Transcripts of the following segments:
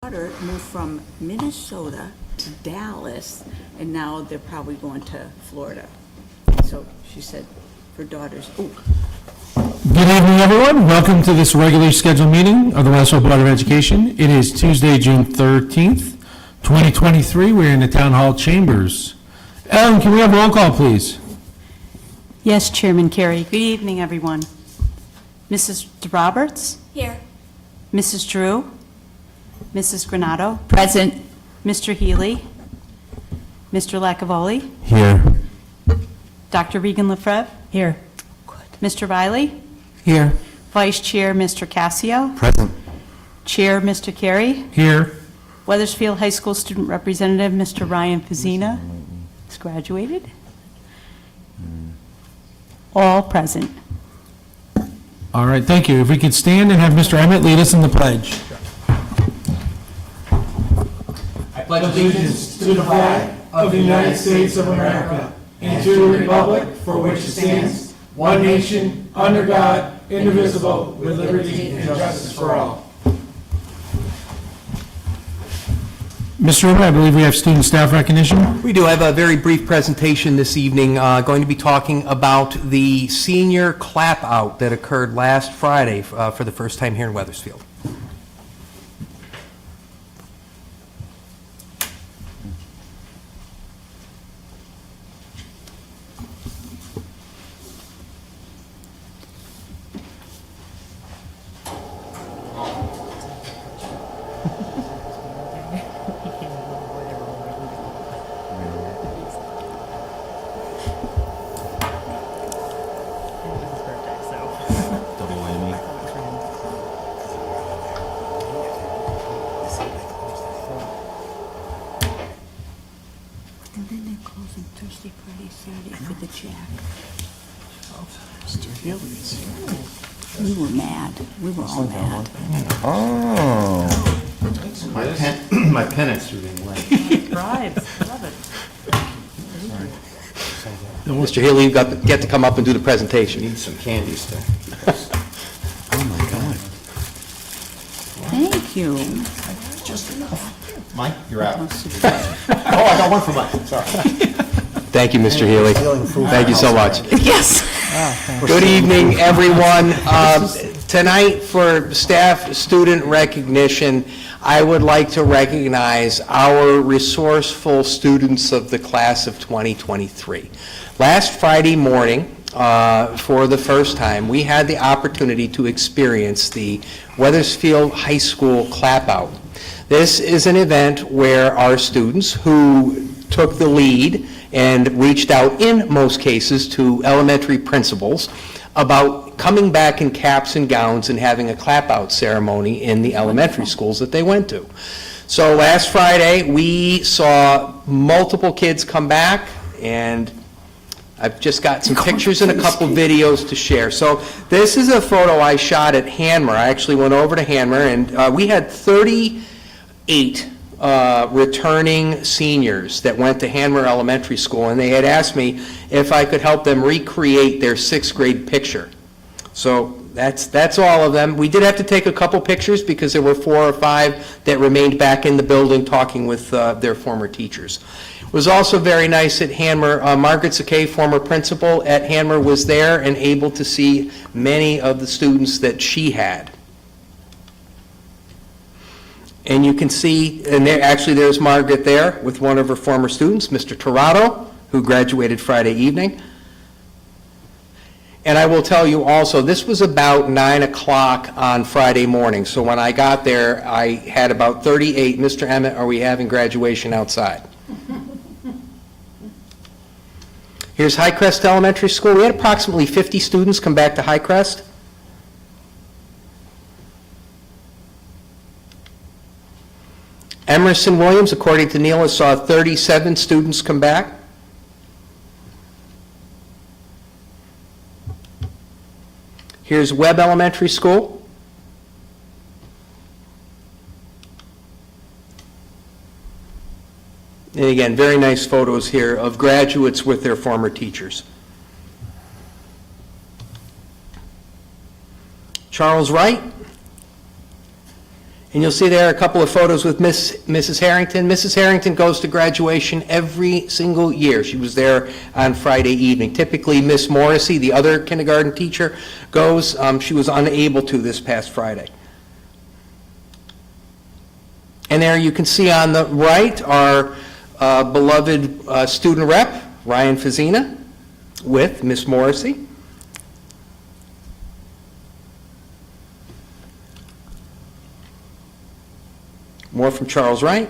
daughter moved from Minnesota to Dallas, and now they're probably going to Florida. So she said her daughter's, oh, Good evening, everyone. Welcome to this regularly scheduled meeting of the Wethersfield Board of Education. It is Tuesday, June 13th, 2023. We're in the Town Hall chambers. Ellen, can we have roll call, please? Yes, Chairman Carey. Good evening, everyone. Mrs. Roberts? here. Mrs. Drew? Mrs. Granato? Present. Mr. Healy? Mr. Lacavoli? Here. Dr. Regan Lefebvre? Here. Mr. Riley? Here. Vice Chair, Mr. Cassio? Present. Chair, Mr. Carey? Here. Wethersfield High School Student Representative, Mr. Ryan Fazina? He's graduated. All present. All right, thank you. If we could stand and have Mr. Emmett lead us in the pledge. I pledge allegiance to the flag of the United States of America and to the republic for which it stands, one nation, under God, indivisible, with liberty and justice for all. Mr. Emmett, I believe we have student staff recognition. We do have a very brief presentation this evening, going to be talking about the senior clap out that occurred last Friday for the first time here in Wethersfield. And then they're closing Thursday, Friday, Saturday for the Jack. We were mad. We were all mad. Oh. My penance through being late. Bribes, love it. Mr. Healy, you get to come up and do the presentation. Need some candy still. Oh my God. Thank you. Just enough. Mike, you're out. Oh, I got one for Mike, sorry. Thank you, Mr. Healy. Thank you so much. Yes. Good evening, everyone. Tonight, for staff student recognition, I would like to recognize our resourceful students of the class of 2023. Last Friday morning, for the first time, we had the opportunity to experience the Wethersfield High School Clap Out. This is an event where our students who took the lead and reached out, in most cases, to elementary principals about coming back in caps and gowns and having a clap-out ceremony in the elementary schools that they went to. So last Friday, we saw multiple kids come back, and I've just got some pictures and a couple videos to share. So this is a photo I shot at Hanmer. I actually went over to Hanmer, and we had 38 returning seniors that went to Hanmer Elementary School, and they had asked me if I could help them recreate their 6th grade picture. So that's all of them. We did have to take a couple pictures because there were 4 or 5 that remained back in the building talking with their former teachers. It was also very nice at Hanmer. Margaret Sakay, former principal at Hanmer, was there and able to see many of the students that she had. And you can see, and there's Margaret there with one of her former students, Mr. Torado, who graduated Friday evening. And I will tell you also, this was about 9 o'clock on Friday morning. So when I got there, I had about 38. Mr. Emmett, are we having graduation outside? Here's Highcrest Elementary School. We had approximately 50 students come back to Highcrest. Emerson Williams, according to Neil, saw 37 students come back. Here's Webb Elementary School. And again, very nice photos here of graduates with their former teachers. Charles Wright. And you'll see there a couple of photos with Mrs. Harrington. Mrs. Harrington goes to graduation every single year. She was there on Friday evening. Typically, Miss Morrissey, the other kindergarten teacher, goes. She was unable to this past Friday. And there you can see on the right our beloved student rep, Ryan Fazina, with Miss Morrissey. More from Charles Wright.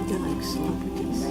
They're like celebrities.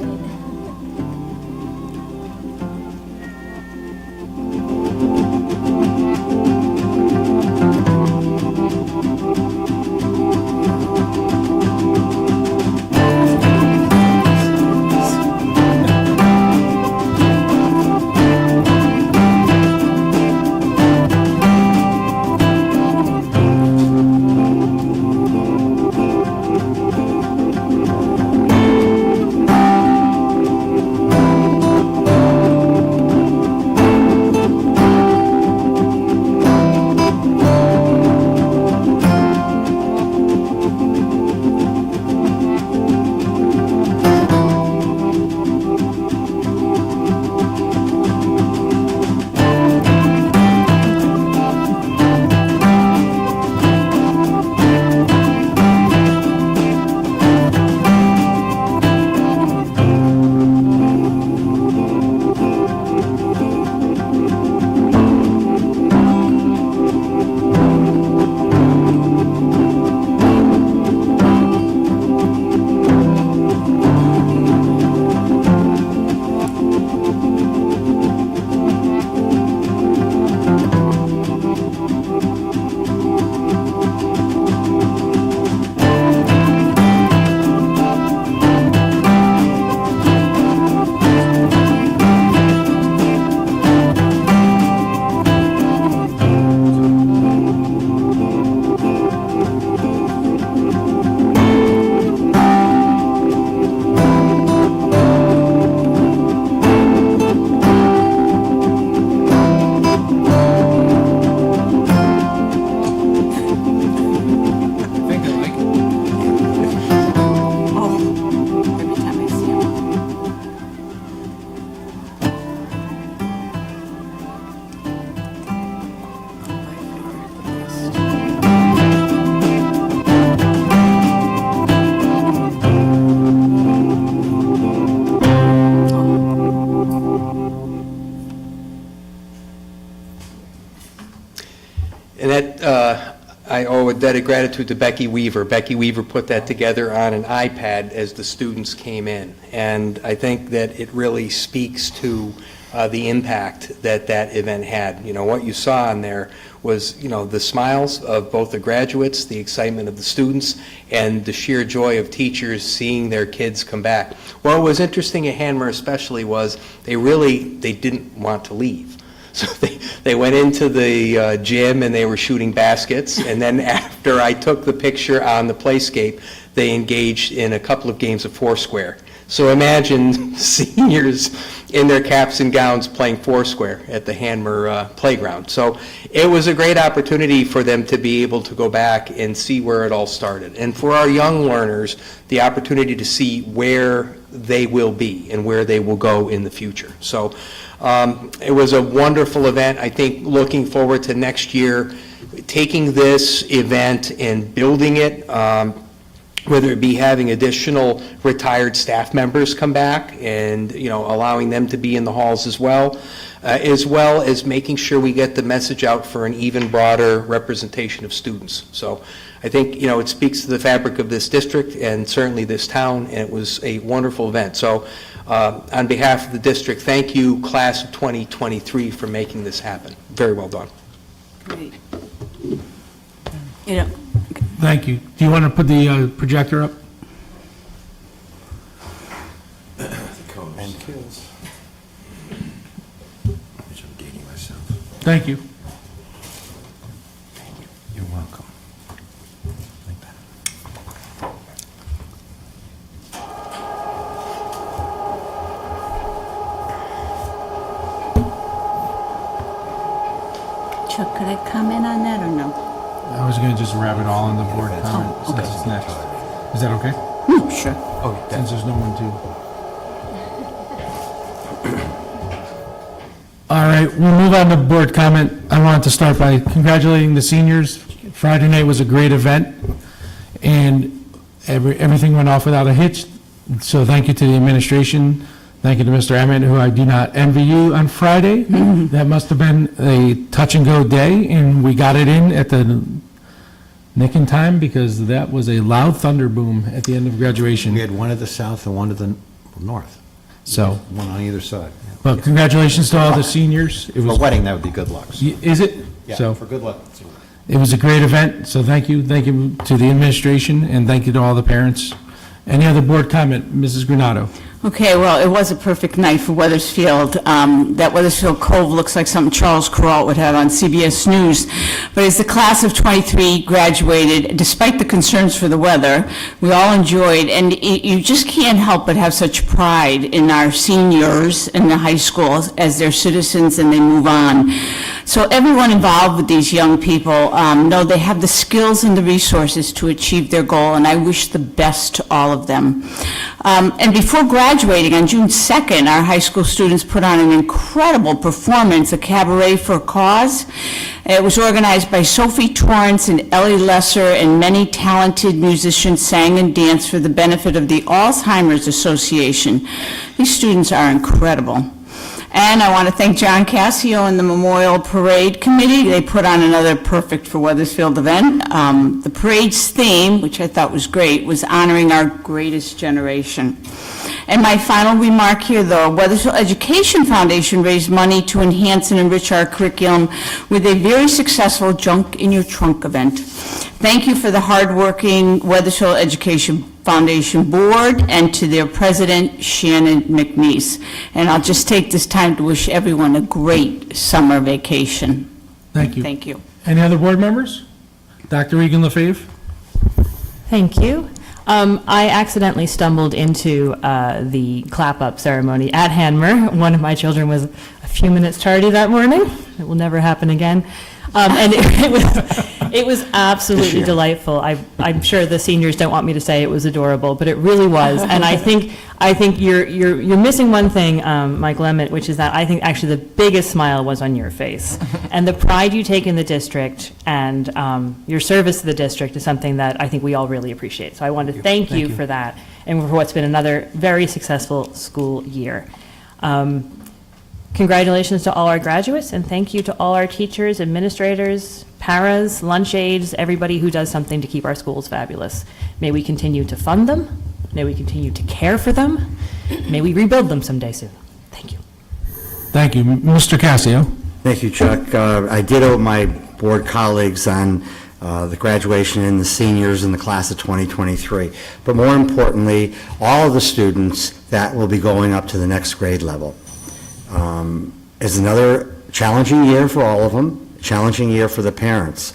indebted gratitude to Becky Weaver. Becky Weaver put that together on an iPad as the students came in. And I think that it really speaks to the impact that that event had. You know, what you saw on there was, you know, the smiles of both the graduates, the excitement of the students, and the sheer joy of teachers seeing their kids come back. What was interesting at Hanmer especially was they didn't want to leave. So they went into the gym and they were shooting baskets, and then after I took the picture on the playscape, they engaged in a couple of games of Foursquare. So imagine seniors in their caps and gowns playing Foursquare at the Hanmer playground. So it was a great opportunity for them to be able to go back and see where it all started. And for our young learners, the opportunity to see where they will be and where they will go in the future. So it was a wonderful event. I think looking forward to next year, taking this event and building it, whether it be having additional retired staff members come back and, you know, allowing them to be in the halls as well as making sure we get the message out for an even broader representation of students. So I think, you know, it speaks to the fabric of this district and certainly this town, and it was a wonderful event. So on behalf of the district, thank you, class of 2023, for making this happen. Very well done. Great. You know, Thank you. Do you want to put the projector up? And kills. I'm dating myself. Thank you. You're welcome. Like that. Chuck, could I comment on that or no? I was going to just wrap it all in the board comment since it's next. Is that okay? Sure. Oh, Since there's no one to. All right, we'll move on to board comment. I wanted to start by congratulating the seniors. Friday night was a great event, and everything went off without a hitch. So thank you to the administration. Thank you to Mr. Emmett, who I do not envy you on Friday. That must have been a touch-and-go day, and we got it in at the nick in time because that was a loud thunder boom at the end of graduation. We had one to the south and one to the north. So, One on either side. but congratulations to all the seniors. It For a was, wedding, that would be good luck. is it? Yeah, So, for good luck. it was a great event, so thank you to the administration, and thank you to all the parents. Any other board comment? Mrs. Granado? Okay, well, it was a perfect night for Wethersfield. That Wethersfield Cove looks like something Charles Kuralt would have on CBS News. But as the class of 23 graduated, despite the concerns for the weather, we all enjoyed, and you just can't help but have such pride in our seniors in the high school as their citizens and they move on. So everyone involved with these young people know they have the skills and the resources to achieve their goal, and I wish the best to all of them. And before graduating on June 2nd, our high school students put on an incredible performance, a cabaret for a cause. It was organized by Sophie Torrance and Ellie Lesser, and many talented musicians sang and danced for the benefit of the Alzheimer's Association. These students are incredible. And I want to thank John Cassio and the Memorial Parade Committee. They put on another perfect for Wethersfield event. The parade's theme, which I thought was great, was honoring our greatest generation. And my final remark here, the Wethersfield Education Foundation raised money to enhance and enrich our curriculum with a very successful Junk in Your Trunk event. Thank you for the hardworking Wethersfield Education Foundation Board and to their president, Shannon McNeese. And I'll just take this time to wish everyone a great summer vacation. Thank you. Thank you. Any other board members? Dr. Egan LaFave? Thank you. I accidentally stumbled into the clap-up ceremony at Hanmer. One of my children was a few minutes tardy that morning. It will never happen again. And it was absolutely delightful. I'm sure the seniors don't want me to say it was adorable, but it really was. And I think you're missing one thing, Mike Lemmet, which is that I think actually the biggest smile was on your face. And the pride you take in the district and your service to the district is something that I think we all really appreciate. So I want to thank you for that and for what's been another very successful school year. Congratulations to all our graduates, and thank you to all our teachers, administrators, paras, lunch aides, everybody who does something to keep our schools fabulous. May we continue to fund them. May we continue to care for them. May we rebuild them someday soon. Thank you. Thank you. Mr. Cassio? Thank you, Chuck. I ditto my board colleagues on the graduation and the seniors in the class of 2023. But more importantly, all of the students that will be going up to the next grade level. It's another challenging year for all of them, challenging year for the parents.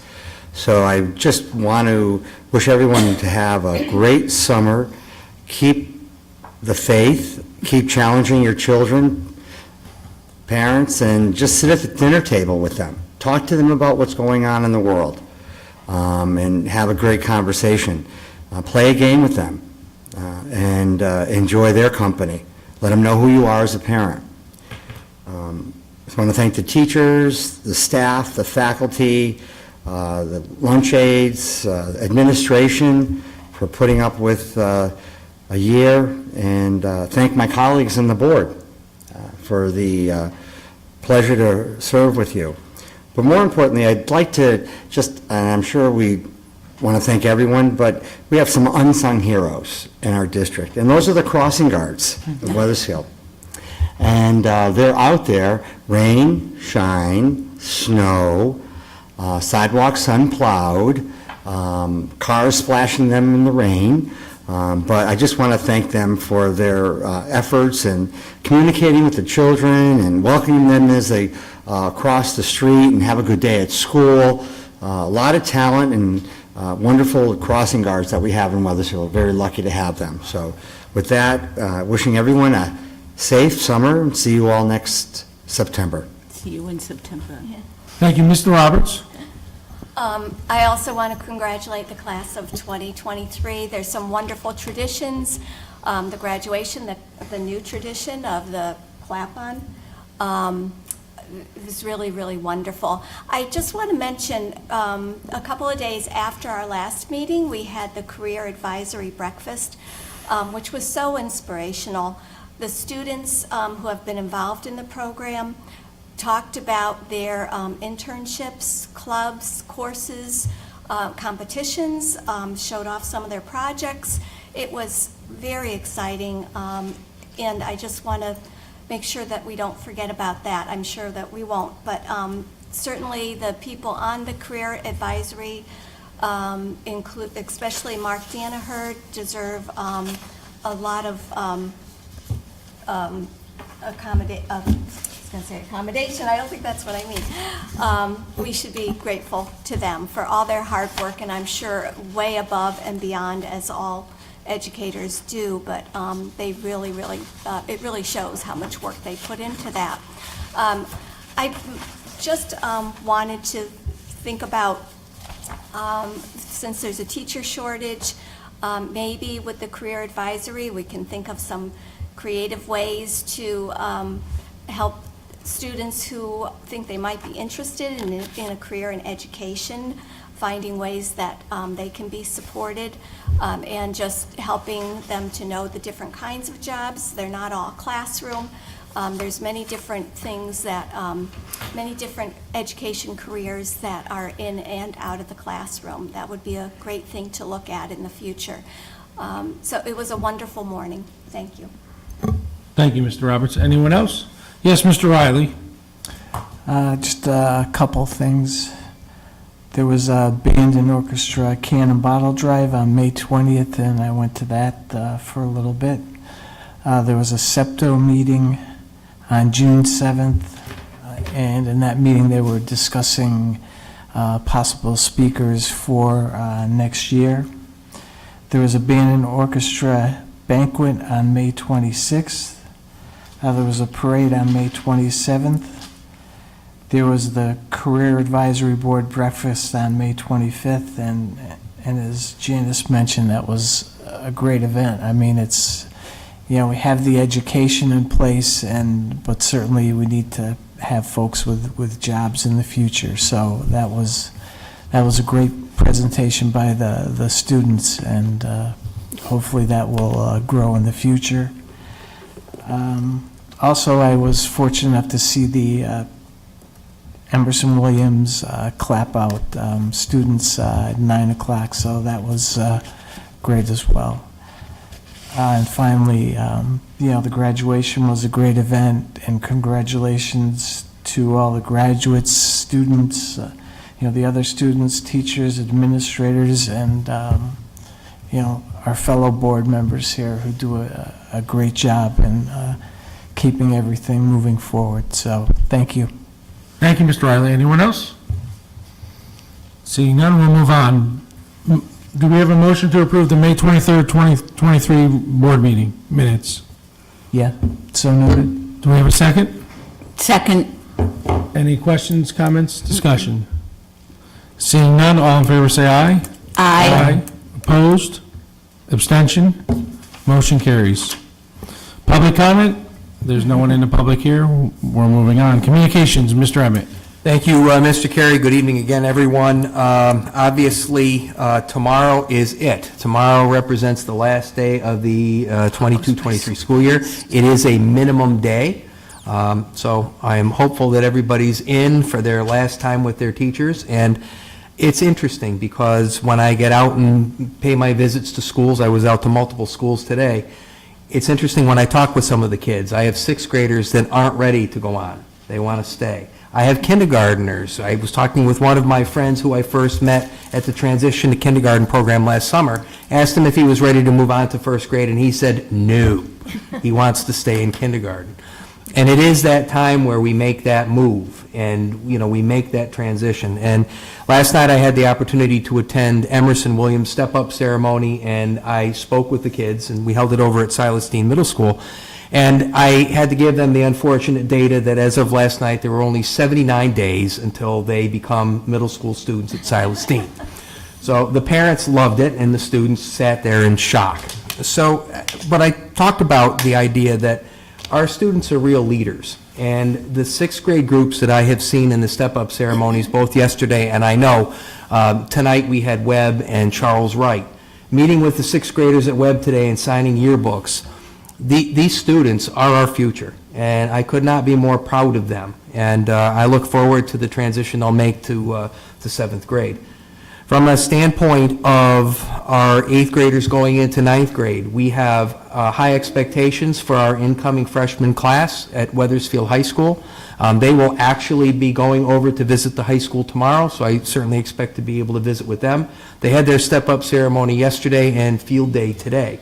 So I just want to wish everyone to have a great summer. Keep the faith, keep challenging your children, parents, and just sit at the dinner table with them. Talk to them about what's going on in the world, and have a great conversation. Play a game with them, and enjoy their company. Let them know who you are as a parent. I want to thank the teachers, the staff, the faculty, the lunch aides, administration for putting up with a year, and thank my colleagues on the board for the pleasure to serve with you. But more importantly, I'd like to just, and I'm sure we want to thank everyone, but we have some unsung heroes in our district, and those are the crossing guards of Wethersfield. And they're out there, rain, shine, snow, sidewalks unplowed, cars splashing them in the rain. But I just want to thank them for their efforts and communicating with the children and welcoming them as they cross the street and have a good day at school. A lot of talent and wonderful crossing guards that we have in Wethersfield. Very lucky to have them. So with that, wishing everyone a safe summer, and see you all next September. See you in September. Thank you. Mr. Roberts? I also want to congratulate the class of 2023. There's some wonderful traditions. The graduation, the new tradition of the clap-on is really, really wonderful. I just want to mention, a couple of days after our last meeting, we had the Career Advisory Breakfast, which was so inspirational. The students who have been involved in the program talked about their internships, clubs, courses, competitions, showed off some of their projects. It was very exciting, and I just want to make sure that we don't forget about that. I'm sure that we won't, but certainly the people on the Career Advisory, include, especially Mark Danaher, deserve a lot of accommodation. I don't think that's what I mean. We should be grateful to them for all their hard work, and I'm sure way above and beyond, as all educators do, but they really, really, it really shows how much work they put into that. I just wanted to think about, since there's a teacher shortage, maybe with the Career Advisory, we can think of some creative ways to help students who think they might be interested in a career in education, finding ways that they can be supported, and just helping them to know the different kinds of jobs. They're not all classroom. There's many different things that, many different education careers that are in and out of the classroom. That would be a great thing to look at in the future. So it was a wonderful morning. Thank you. Thank you, Mr. Roberts. Anyone else? Yes, Mr. Riley? Just a couple things. There was a band and orchestra can and bottle drive on May 20th, and I went to that for a little bit. There was a SEPTO meeting on June 7th, and in that meeting they were discussing possible speakers for next year. There was a band and orchestra banquet on May 26th. There was a parade on May 27th. There was the Career Advisory Board breakfast on May 25th, and as Janice mentioned, that was a great event. I mean, it's, you know, we have the education in place, but certainly we need to have folks with jobs in the future. So that was a great presentation by the students, and hopefully that will grow in the future. Also, I was fortunate enough to see the Emerson Williams clap out students at 9 o'clock, so that was great as well. And finally, the graduation was a great event, and congratulations to all the graduates, students, the other students, teachers, administrators, and, our fellow board members here who do a great job in keeping everything moving forward. So, thank you. Thank you, Mr. Riley. Anyone else? Seeing none, we'll move on. Do we have a motion to approve the May 23rd, 2023 board meeting minutes? Yeah, so noted. Do we have a second? Second. Any questions, comments, discussion? Seeing none, all in favor say aye. Aye. Opposed? Abstention? Motion carries. Public comment? There's no one in the public here. We're moving on. Communications, Mr. Emmett. Thank you, Mr. Carey. Good evening again, everyone. Obviously, tomorrow is it. Tomorrow represents the last day of the 22-23 school year. It is a minimum day, so I am hopeful that everybody's in for their last time with their teachers. And it's interesting because when I get out and pay my visits to schools, I was out to multiple schools today, it's interesting when I talk with some of the kids. I have sixth graders that aren't ready to go on. They want to stay. I have kindergartners. I was talking with one of my friends who I first met at the transition to kindergarten program last summer, asked him if he was ready to move on to first grade, and he said no. He wants to stay in kindergarten. And it is that time where we make that move and, we make that transition. And last night I had the opportunity to attend Emerson Williams' step-up ceremony, and I spoke with the kids, and we held it over at Silas Deane Middle School. And I had to give them the unfortunate data that as of last night, there were only 79 days until they become middle school students at Silas Deane. So the parents loved it, and the students sat there in shock. So, but I talked about the idea that our students are real leaders. And the sixth grade groups that I have seen in the step-up ceremonies, both yesterday and I know tonight we had Webb and Charles Wright. Meeting with the sixth graders at Webb today and signing yearbooks. These students are our future, and I could not be more proud of them. And I look forward to the transition they'll make to seventh grade. From a standpoint of our eighth graders going into ninth grade, we have high expectations for our incoming freshman class at Wethersfield High School. They will actually be going over to visit the high school tomorrow, so I certainly expect to be able to visit with them. They had their step-up ceremony yesterday and field day today.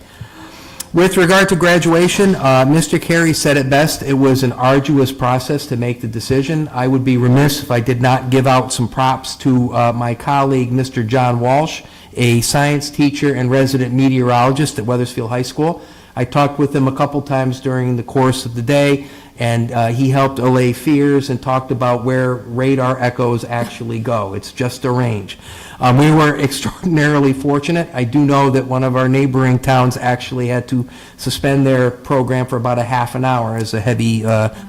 With regard to graduation, Mr. Carey said it best. It was an arduous process to make the decision. I would be remiss if I did not give out some props to my colleague, Mr. John Walsh, a science teacher and resident meteorologist at Wethersfield High School. I talked with him a couple times during the course of the day, and he helped allay fears and talked about where radar echoes actually go. It's just a range. We were extraordinarily fortunate. I do know that one of our neighboring towns actually had to suspend their program for about a half an hour as a heavy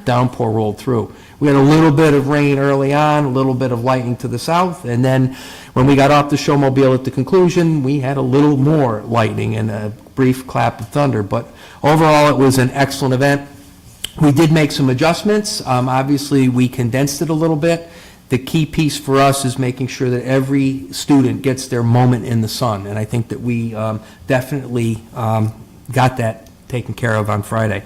downpour rolled through. We had a little bit of rain early on, a little bit of lightning to the south, and then when we got off the showmobile at the conclusion, we had a little more lightning and a brief clap of thunder. But overall, it was an excellent event. We did make some adjustments. Obviously, we condensed it a little bit. The key piece for us is making sure that every student gets their moment in the sun, and I think that we definitely got that taken care of on Friday.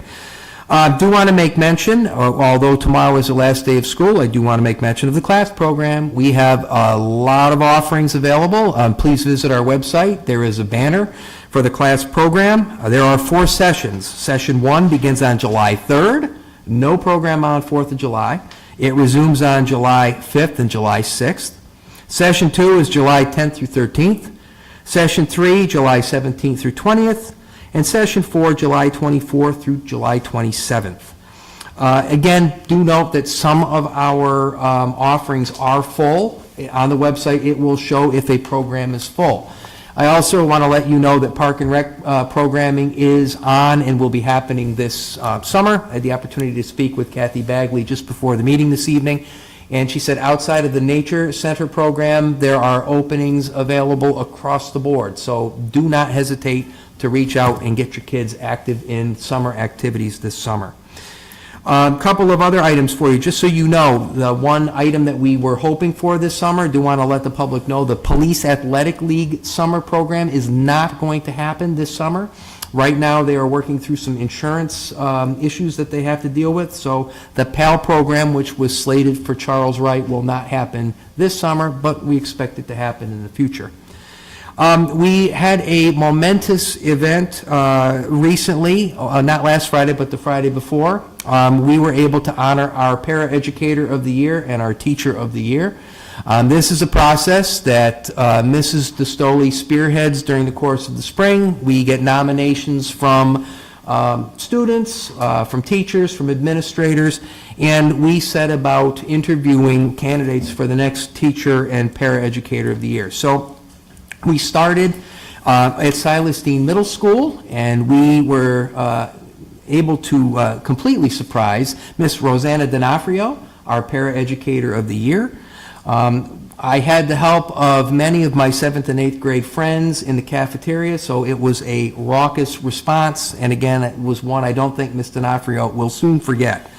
I do want to make mention, although tomorrow is the last day of school, I do want to make mention of the class program. We have a lot of offerings available. Please visit our website. There is a banner for the class program. There are 4 sessions. Session 1 begins on July 3rd. No program on 4th of July. It resumes on July 5th and July 6th. Session 2 is July 10th through 13th. Session 3, July 17th through 20th. And Session 4, July 24th through July 27th. Again, do note that some of our offerings are full. On the website, it will show if a program is full. I also want to let you know that Park and Rec programming is on and will be happening this summer. I had the opportunity to speak with Kathy Bagley just before the meeting this evening, and she said outside of the Nature Center program, there are openings available across the board. So do not hesitate to reach out and get your kids active in summer activities this summer. Couple of other items for you, just so you know. The one item that we were hoping for this summer, do want to let the public know, the Police Athletic League summer program is not going to happen this summer. Right now, they are working through some insurance issues that they have to deal with, so the PAL program, which was slated for Charles Wright, will not happen this summer, but we expect it to happen in the future. We had a momentous event recently, not last Friday, but the Friday before. We were able to honor our Paraeducator of the Year and our Teacher of the Year. This is a process that Mrs. DeStoli spearheads during the course of the spring. We get nominations from students, from teachers, from administrators, and we set about interviewing candidates for the next Teacher and Paraeducator of the Year. So we started at Silas Deane Middle School, and we were able to completely surprise Miss Rosanna D'Onofrio, our Paraeducator of the Year. I had the help of many of my 7th and 8th grade friends in the cafeteria, so it was a raucous response, and again, it was one I don't think Ms. D'Onofrio will soon forget.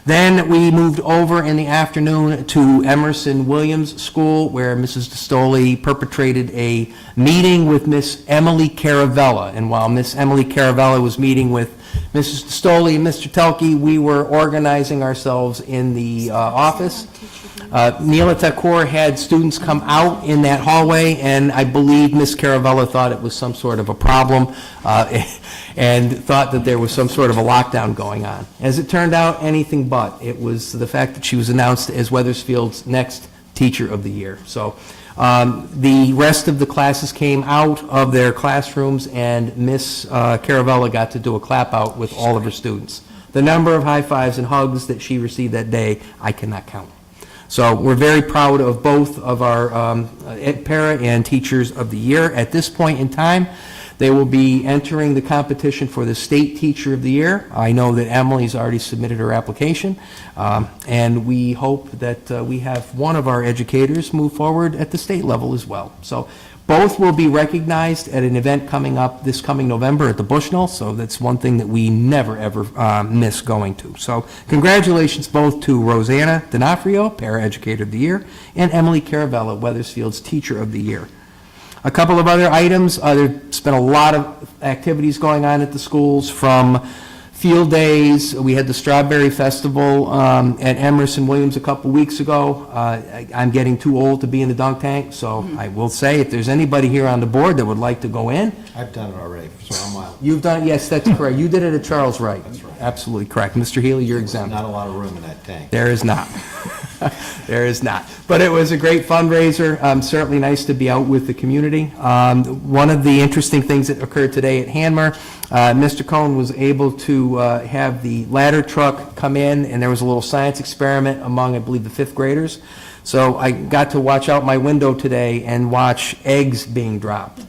Then we moved over in the afternoon to Emerson Williams School, where Mrs. DeStoli perpetrated a meeting with Miss Emily Caravella. And while Miss Emily Caravella was meeting with Mrs. DeStoli and Mr. Telke, we were organizing ourselves in the office. Neela Thakur had students come out in that hallway, and I believe Miss Caravella thought it was some sort of a problem and thought that there was some sort of a lockdown going on. As it turned out, anything but. It was the fact that she was announced as Wethersfield's next Teacher of the Year. So the rest of the classes came out of their classrooms, and Miss Caravella got to do a clap out with all of her students. The number of high fives and hugs that she received that day, I cannot count. So we're very proud of both of our Para and Teachers of the Year. At this point in time, they will be entering the competition for the State Teacher of the Year. I know that Emily's already submitted her application, and we hope that we have one of our educators move forward at the state level as well. So both will be recognized at an event coming up this coming November at the Bushnell, so that's one thing that we never, ever miss going to. So congratulations both to Rosanna D'Onofrio, Paraeducator of the Year, and Emily Caravella, Wethersfield's Teacher of the Year. A couple of other items, there's been a lot of activities going on at the schools, from field days. We had the Strawberry Festival at Emerson Williams a couple weeks ago. I'm getting too old to be in the dunk tank, so I will say, if there's anybody here on the board that would like to go in. I've done it already, so I'm out. You've done, yes, that's correct. You did it at Charles Wright. That's right. Absolutely correct. Mr. Healy, you're exempt. Not a lot of room in that tank. There is not. There is not. But it was a great fundraiser. Certainly nice to be out with the community. One of the interesting things that occurred today at Hanmer, Mr. Cohn was able to have the ladder truck come in, and there was a little science experiment among, I believe, the 5th graders. So I got to watch out my window today and watch eggs being dropped.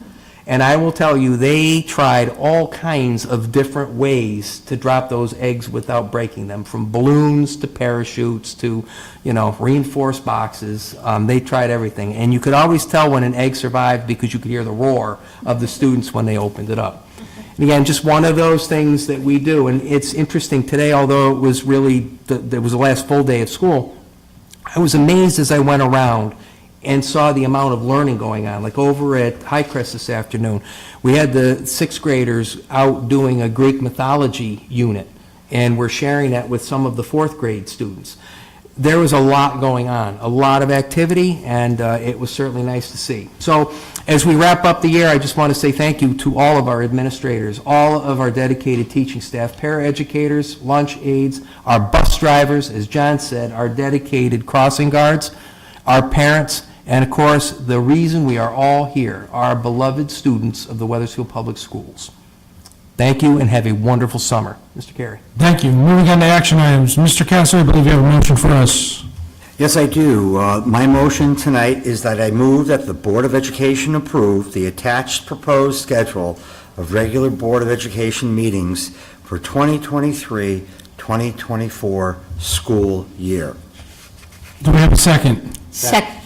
And I will tell you, they tried all kinds of different ways to drop those eggs without breaking them, from balloons to parachutes to, reinforced boxes. They tried everything. And you could always tell when an egg survived because you could hear the roar of the students when they opened it up. And again, just one of those things that we do. And it's interesting today, although it was really, there was the last full day of school, I was amazed as I went around and saw the amount of learning going on. Like over at Highcrest this afternoon, we had the 6th graders out doing a Greek mythology unit, and we're sharing that with some of the 4th grade students. There was a lot going on, a lot of activity, and it was certainly nice to see. So as we wrap up the year, I just want to say thank you to all of our administrators, all of our dedicated teaching staff, paraeducators, lunch aides, our bus drivers, as John said, our dedicated crossing guards, our parents, and of course, the reason we are all here, our beloved students of the Wethersfield Public Schools. Thank you, and have a wonderful summer. Mr. Carey. Thank you. Moving on to action items. Mr. Kessler, I believe you have a motion for us. Yes, I do. My motion tonight is that I move that the Board of Education approve the attached proposed schedule of regular Board of Education meetings for 2023-2024 school year. Do we have a second? Second.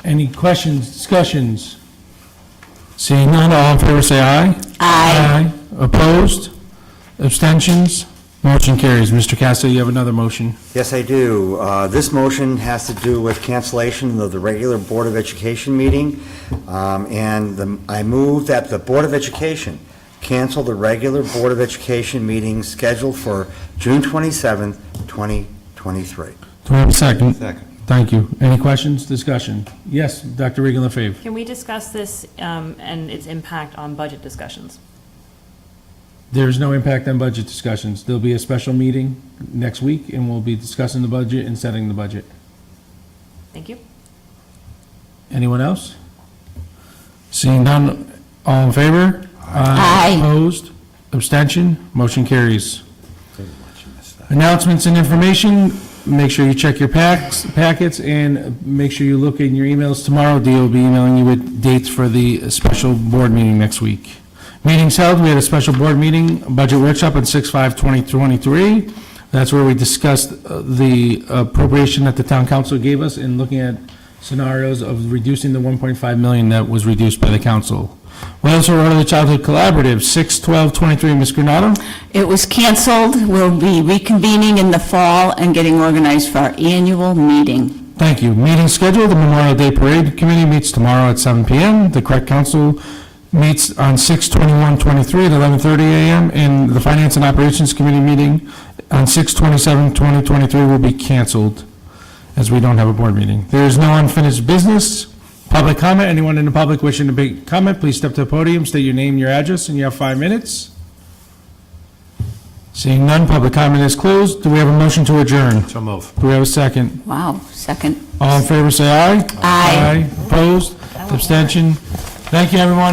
Any questions, discussions? Seeing none, all in favor say aye. Aye. Opposed? Abstentions? Motion carries. Mr. Castro, you have another motion. Yes, I do. This motion has to do with cancellation of the regular Board of Education meeting, I move that the Board of Education cancel the regular Board of Education meeting scheduled for June 27th, 2023. Do we have a second? Second. Thank you. Any questions, discussion? Yes, Dr. Regan LaFave. Can we discuss this and its impact on budget discussions? There is no impact on budget discussions. There'll be a special meeting next week, and we'll be discussing the budget and setting the budget. Thank you. Anyone else? Seeing none, all in favor? Aye. Opposed? Abstention? Motion carries. Announcements and information, make sure you check your packets, and make sure you look in your emails tomorrow. Dee will be emailing you with dates for the special board meeting next week. Meetings held, we had a special board meeting, a budget workshop on 6/5/2023. That's where we discussed the appropriation that the town council gave us in looking at scenarios of reducing the 1.5 million that was reduced by the council. Wethersfield Early Childhood Collaborative, 6/12/23, Ms. Granado? It was canceled. We'll be reconvening in the fall and getting organized for our annual meeting. Thank you. Meeting scheduled, the Memorial Day Parade Committee meets tomorrow at 7 PM. The correct council meets on 6/21/23 at 11:30 a.m. And the Finance and Operations Committee meeting on 6/27/2023 will be canceled as we don't have a board meeting. There is no unfinished business. Public comment, anyone in the public wishing to make comment, please step to the podium, state your name, your address, and you have 5 minutes. Seeing none, public comment is closed. Do we have a motion to adjourn? So move. Do we have a second? Wow, second. All in favor, say aye. Aye. Opposed? Abstention? Thank you, everyone.